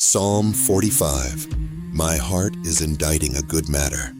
Psalm 45. My heart is inditing a good matter.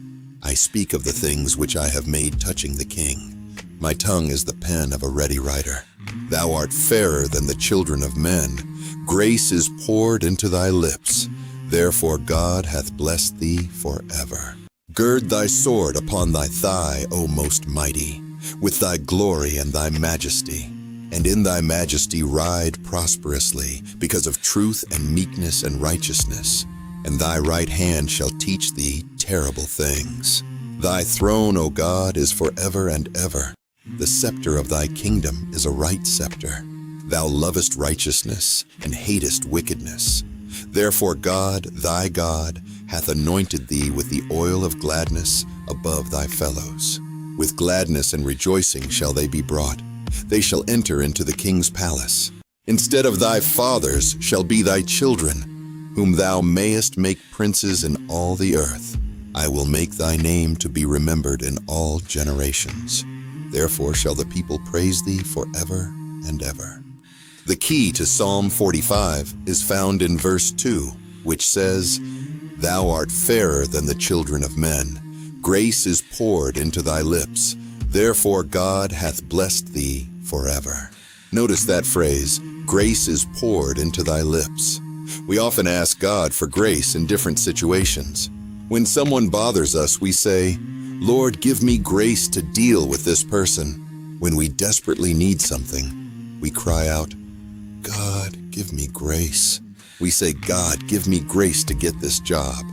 I speak of the things which I have made touching the king. My tongue is the pen of a ready writer. Thou art fairer than the children of men. Grace is poured into thy lips. Therefore God hath blessed thee forever. Gird thy sword upon thy thigh, O most mighty, with thy glory and thy majesty. And in thy majesty ride prosperously, because of truth and meekness and righteousness. And thy right hand shall teach thee terrible things. Thy throne, O God, is forever and ever. The scepter of thy kingdom is a right scepter. Thou lovest righteousness and hatest wickedness. Therefore God, thy God, hath anointed thee with the oil of gladness above thy fellows. With gladness and rejoicing shall they be brought. They shall enter into the king's palace. Instead of thy fathers shall be thy children, whom thou mayest make princes in all the earth. I will make thy name to be remembered in all generations. Therefore shall the people praise thee forever and ever. The key to Psalm 45 is found in verse 2, which says, Thou art fairer than the children of men. Grace is poured into thy lips. Therefore God hath blessed thee forever. Notice that phrase, grace is poured into thy lips. We often ask God for grace in different situations. When someone bothers us, we say, Lord, give me grace to deal with this person. When we desperately need something, we cry out, God, give me grace. We say, God, give me grace to get this job.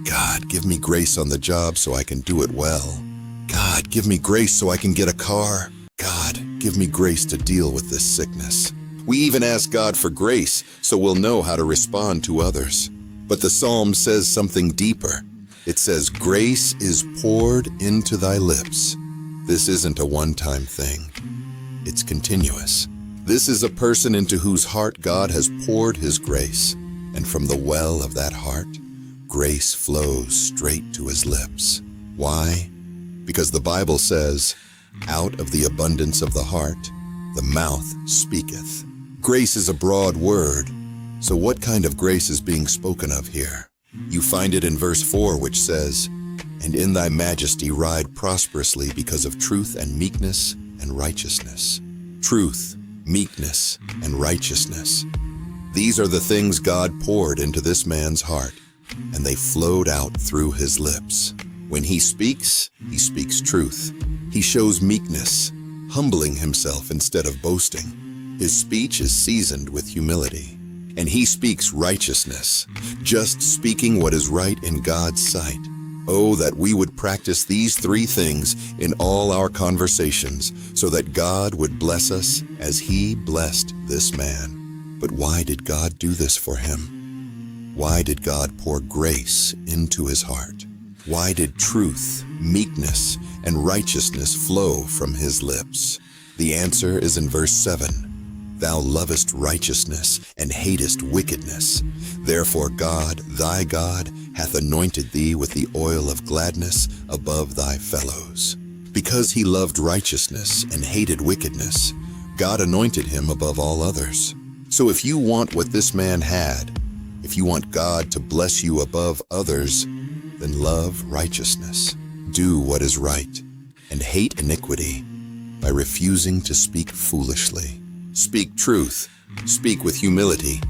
God, give me grace on the job so I can do it well. God, give me grace so I can get a car. God, give me grace to deal with this sickness. We even ask God for grace so we'll know how to respond to others. But the psalm says something deeper. It says, grace is poured into thy lips. This isn't a one-time thing. It's continuous. This is a person into whose heart God has poured his grace. And from the well of that heart, grace flows straight to his lips. Why? Because the Bible says, out of the abundance of the heart, the mouth speaketh. Grace is a broad word. So what kind of grace is being spoken of here? You find it in verse 4, which says, And in thy majesty ride prosperously because of truth and meekness and righteousness. Truth, meekness, and righteousness. These are the things God poured into this man's heart, and they flowed out through his lips. When he speaks truth. He shows meekness, humbling himself instead of boasting. His speech is seasoned with humility. And he speaks righteousness, just speaking what is right in God's sight. Oh, that we would practice these three things in all our conversations, so that God would bless us as he blessed this man. But why did God do this for him? Why did God pour grace into his heart? Why did truth, meekness, and righteousness flow from his lips? The answer is in verse 7. Thou lovest righteousness and hatest wickedness. Therefore God, thy God, hath anointed thee with the oil of gladness above thy fellows. Because he loved righteousness and hated wickedness, God anointed him above all others. So if you want what this man had, if you want God to bless you above others, then love righteousness, do what is right, and hate iniquity by refusing to speak foolishly. Speak truth, speak with humility,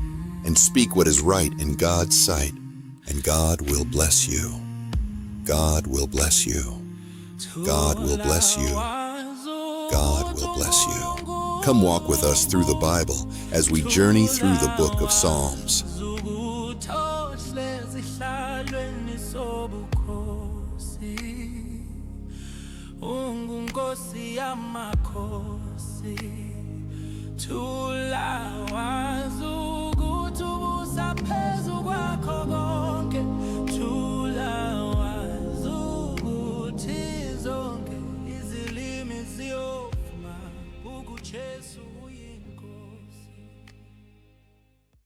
and speak what is right in God's sight, and God will bless you. God will bless you. God will bless you. God will bless you. Come walk with us through the Bible as we journey through the book of Psalms. Ungunkosi yamakhosi, thula wazu